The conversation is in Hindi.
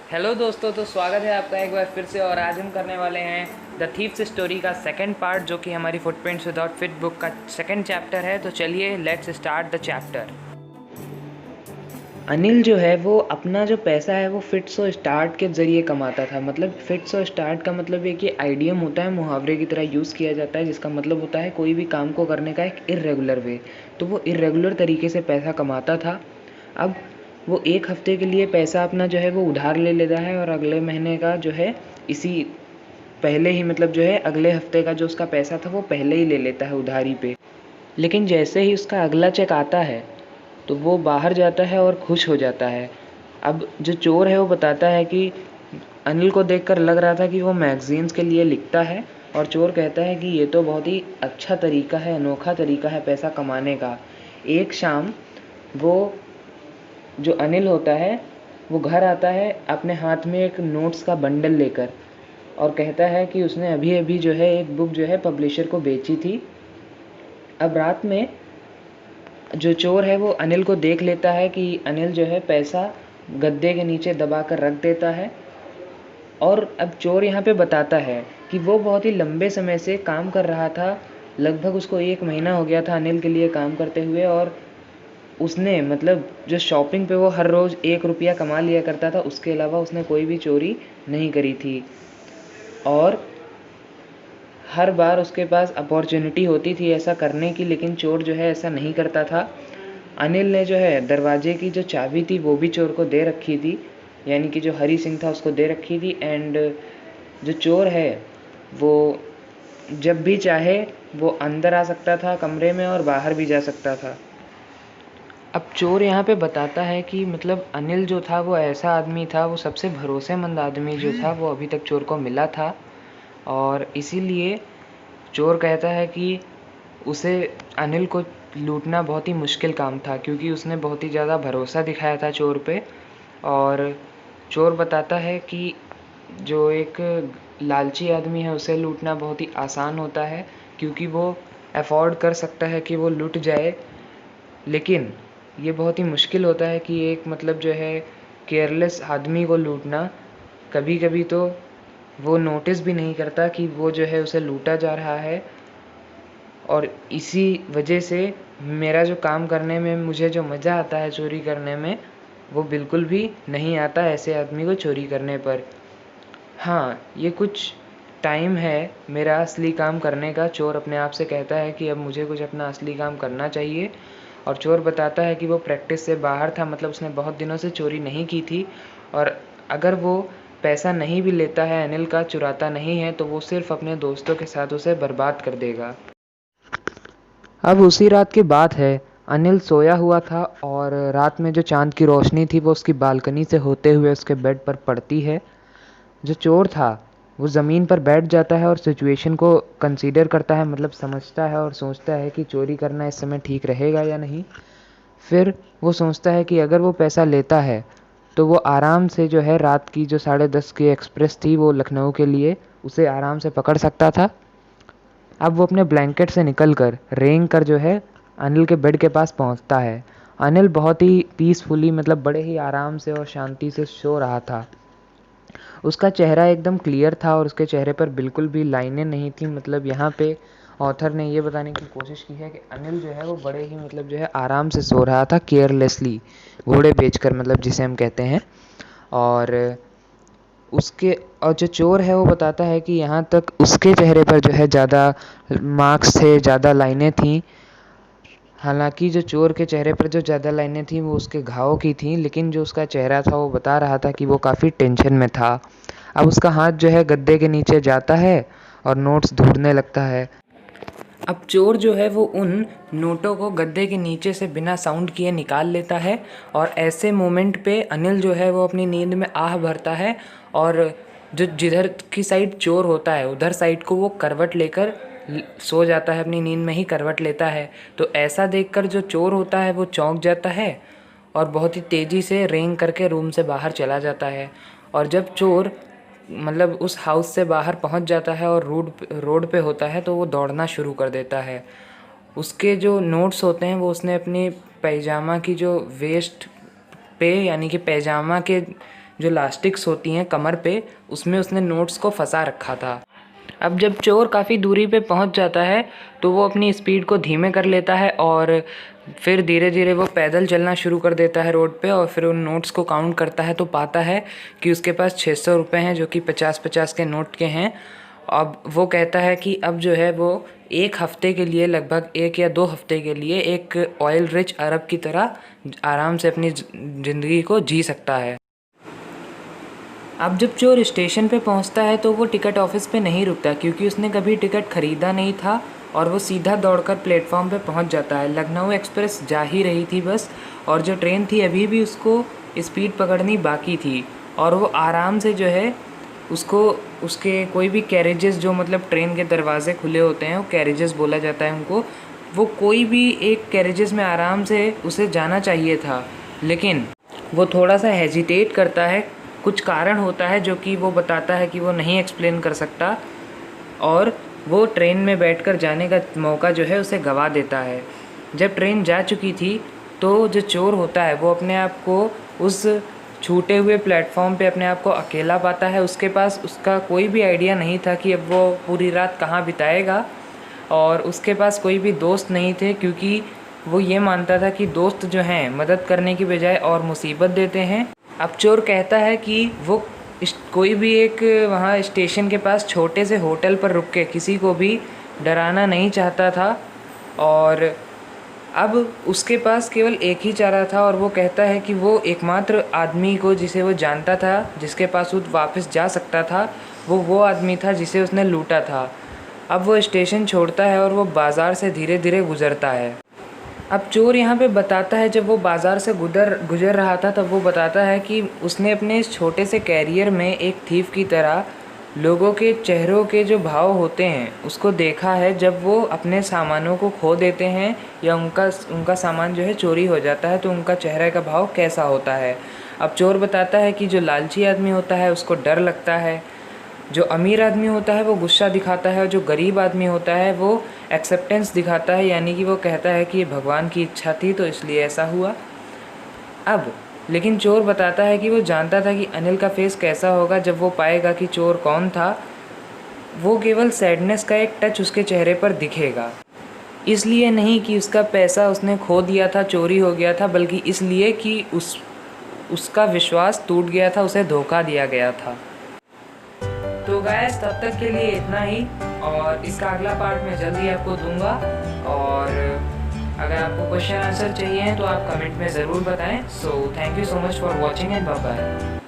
हेलो दोस्तों, तो स्वागत है आपका एक बार फिर से। और आज हम करने वाले हैं द थीफ्स स्टोरी का सेकंड पार्ट, जो कि हमारी फुटप्रिंट्स विदाउट फिट बुक का सेकंड चैप्टर है। तो चलिए let's start the chapter. Anil जो है वो अपना जो पैसा है वो फिट्स और स्टार्ट के ज़रिए कमाता था। मतलब फिट्स और स्टार्ट का मतलब एक ये आइडियम होता है, मुहावरे की तरह यूज़ किया जाता है, जिसका मतलब होता है कोई भी काम को करने का एक इर्रेगुलर वे। तो वो इर्रेगुलर तरीके से पैसा कमाता था। अब वो एक हफ्ते के लिए पैसा अपना जो है वो उधार ले लेता है, और अगले महीने का जो है इसी पहले ही मतलब जो है अगले हफ्ते का जो उसका पैसा था वो पहले ही ले लेता है उधारी पे। लेकिन जैसे ही उसका अगला चेक आता है तो वो बाहर जाता है और खुश हो जाता है। अब जो चोर है वो बताता है कि अनिल को देखकर लग रहा था कि वो मैगज़ीन्स के लिए लिखता है, और चोर कहता है कि ये तो बहुत ही अच्छा तरीका है, अनोखा तरीका है पैसा कमाने का। एक शाम वो जो अनिल होता है वो घर आता है अपने हाथ में एक नोट्स का बंडल लेकर, और कहता है कि उसने अभी अभी जो है एक बुक जो है पब्लिशर को बेची थी। अब रात में जो चोर है वो अनिल को देख लेता है कि अनिल जो है पैसा गद्दे के नीचे दबा कर रख देता है। और अब चोर यहाँ पे बताता है कि वो बहुत ही लंबे समय से काम कर रहा था। लगभग उसको 1 महीना हो गया था अनिल के लिए काम करते हुए, और उसने मतलब जो शॉपिंग पे वो हर रोज़ 1 रुपया कमा लिया करता था, उसके अलावा उसने कोई भी चोरी नहीं करी थी। और हर बार उसके पास अपॉर्चुनिटी होती थी ऐसा करने की, लेकिन चोर जो है ऐसा नहीं करता था। अनिल ने जो है दरवाजे की जो चाबी थी वो भी चोर को दे रखी थी, यानी कि जो हरी सिंह था उसको दे रखी थी। एंड जो चोर है वो जब भी चाहे वो अंदर आ सकता था कमरे में और बाहर भी जा सकता था। अब चोर यहाँ पे बताता है कि मतलब अनिल जो था वो ऐसा आदमी था, वो सबसे भरोसेमंद आदमी जो था वो अभी तक चोर को मिला था। और इसीलिए चोर कहता है कि उसे अनिल को लूटना बहुत ही मुश्किल काम था, क्योंकि उसने बहुत ही ज़्यादा भरोसा दिखाया था चोर पे। और चोर बताता है कि जो एक लालची आदमी है उसे लूटना बहुत ही आसान होता है, क्योंकि वो अफोर्ड कर सकता है कि वो लूट जाए। लेकिन ये बहुत ही मुश्किल होता है कि एक मतलब जो है केयरलेस आदमी को लूटना। कभी-कभी तो वो नोटिस भी नहीं करता कि वो जो है उसे लूटा जा रहा है। और इसी वजह से मेरा जो काम करने में मुझे जो मज़ा आता है चोरी करने में, वो बिल्कुल भी नहीं आता ऐसे आदमी को चोरी करने पर। हाँ, ये कुछ टाइम है मेरा असली काम करने का। चोर अपने आप से कहता है कि अब मुझे कुछ अपना असली काम करना चाहिए। और चोर बताता है कि वो प्रैक्टिस से बाहर था, मतलब उसने बहुत दिनों से चोरी नहीं की थी। और अगर वो पैसा नहीं भी लेता है अनिल का, चुराता नहीं है, तो वो सिर्फ़ अपने दोस्तों के साथ उसे बर्बाद कर देगा। अब उसी रात की बात है। अनिल सोया हुआ था, और रात में जो चाँद की रोशनी थी वो उसकी बालकनी से होते हुए उसके बेड पर पड़ती है। जो चोर था वो ज़मीन पर बैठ जाता है और सिचुएशन को कंसीडर करता है, मतलब समझता है और सोचता है कि चोरी करना इस समय ठीक रहेगा या नहीं। फिर वो सोचता है कि अगर वो पैसा लेता है तो वो आराम से जो है रात की जो 10:30 की एक्सप्रेस थी वो लखनऊ के लिए उसे आराम से पकड़ सकता था। अब वो अपने ब्लैंकेट से निकलकर रेंग कर जो है अनिल के बेड के पास पहुंचता है। अनिल बहुत ही पीसफुली मतलब बड़े ही आराम से और शांति से सो रहा था। उसका चेहरा एकदम क्लियर था और उसके चेहरे पर बिल्कुल भी लाइनें नहीं थी। मतलब यहाँ पे ऑथर ने ये बताने की कोशिश की है कि अनिल जो है वो बड़े ही मतलब जो है आराम से सो रहा था, केयरलेसली, घोड़े बेचकर, मतलब जिसे हम कहते हैं। और उसके और जो चोर है वो बताता है कि यहाँ तक उसके चेहरे पर जो है ज़्यादा मार्क्स थे, ज़्यादा लाइनें थीं। हालांकि जो चोर के चेहरे पर जो ज़्यादा लाइनें थीं वो उसके घाव की थीं, लेकिन जो उसका चेहरा था वो बता रहा था कि वो काफ़ी टेंशन में था। अब उसका हाथ जो है गद्दे के नीचे जाता है और नोट्स ढूंढने लगता है। अब चोर जो है वो उन नोटों को गद्दे के नीचे से बिना साउंड किए निकाल लेता है। और ऐसे मोमेंट पे अनिल जो है वो अपनी नींद में आह भरता है, और जो जिधर की साइड चोर होता है उधर साइड को वो करवट लेकर सो जाता है, अपनी नींद में ही करवट लेता है। तो ऐसा देखकर जो चोर होता है वो चौंक जाता है और बहुत ही तेज़ी से रेंग करके रूम से बाहर चला जाता है। और जब चोर मतलब उस हाउस से बाहर पहुंच जाता है और रोड पे होता है तो वो दौड़ना शुरू कर देता है। उसके जो नोट्स होते हैं वो उसने अपनी पैजामा की जो वेस्ट पे, यानी कि पैजामा के जो लास्टिक्स होती हैं कमर पे, उसमें उसने नोट्स को फंसा रखा था। अब जब चोर काफ़ी दूरी पे पहुंच जाता है तो वो अपनी स्पीड को धीमे कर लेता है और फिर धीरे धीरे वो पैदल चलना शुरू कर देता है रोड पे, और फिर उन नोट्स को काउंट करता है तो पाता है कि उसके पास 600 रुपये हैं, जो कि 50-50 के नोट के हैं। अब वो कहता है कि अब जो है वो एक हफ़्ते के लिए, लगभग 1 या 2 हफ़्ते के लिए एक ऑयल रिच अरब की तरह आराम से अपनी ज़िंदगी को जी सकता है। अब जब चोर स्टेशन पे पहुंचता है तो वो टिकट ऑफिस पे नहीं रुकता, क्योंकि उसने कभी टिकट ख़रीदा नहीं था, और वो सीधा दौड़कर प्लेटफॉर्म पे पहुंच जाता है। लखनऊ एक्सप्रेस जा ही रही थी बस, और जो ट्रेन थी अभी भी उसको स्पीड पकड़नी बाकी थी, और वो आराम से जो है उसको उसके कोई भी कैरेजेस, जो मतलब ट्रेन के दरवाजे खुले होते हैं, वो कैरेजेस बोला जाता है उनको, वो कोई भी एक कैरेजेस में आराम से उसे जाना चाहिए था, लेकिन वो थोड़ा सा हेजिटेट करता है। कुछ कारण होता है जो कि वो बताता है कि वो नहीं एक्सप्लेन कर सकता, और वो ट्रेन में बैठकर जाने का मौका जो है उसे गवा देता है। जब ट्रेन जा चुकी थी तो जो चोर होता है वो अपने आप को उस छूटे हुए प्लेटफॉर्म पे अपने आप को अकेला पाता है। उसके पास उसका कोई भी आइडिया नहीं था कि अब वो पूरी रात कहाँ बिताएगा, और उसके पास कोई भी दोस्त नहीं थे, क्योंकि वो ये मानता था कि दोस्त जो हैं मदद करने की बजाय और मुसीबत देते हैं। अब चोर कहता है कि वो कोई भी एक वहाँ स्टेशन के पास छोटे से होटल पर रुक के किसी को भी डराना नहीं चाहता था, और अब उसके पास केवल एक ही चारा था, और वो कहता है कि वो एकमात्र आदमी को जिसे वो जानता था, जिसके पास वो वापस जा सकता था, वो आदमी था जिसे उसने लूटा था। अब वो स्टेशन छोड़ता है और वो बाज़ार से धीरे धीरे गुज़रता है। अब चोर यहाँ पे बताता है, जब वो बाज़ार से गुज़र रहा था तब वो बताता है कि उसने अपने इस छोटे से कैरियर में एक थीफ की तरह लोगों के चेहरों के जो भाव होते हैं उसको देखा है, जब वो अपने सामानों को खो देते हैं या उनका सामान जो है चोरी हो जाता है तो उनका चेहरे का भाव कैसा होता है। अब चोर बताता है कि जो लालची आदमी होता है उसको डर लगता है, जो अमीर आदमी होता है वो गुस्सा दिखाता है, और जो गरीब आदमी होता है वो एक्सेप्टेंस दिखाता है, यानी कि वो कहता है कि ये भगवान की इच्छा थी तो इसलिए ऐसा हुआ। अब लेकिन चोर बताता है कि वो जानता था कि अनिल का फेस कैसा होगा जब वो पाएगा कि चोर कौन था। वो केवल सैडनेस का एक टच उसके चेहरे पर दिखेगा, इसलिए नहीं कि उसका पैसा उसने खो दिया था, चोरी हो गया था, बल्कि इसलिए कि उसका विश्वास टूट गया था, उसे धोखा दिया गया था। तो गाइस तब तक के लिए इतना ही, और इसका अगला पार्ट मैं जल्दी आपको दूंगा, और अगर आपको क्वेश्चन आंसर चाहिए तो आप कमेंट में ज़रूर बताएं। So thank you so much for watching and bye bye.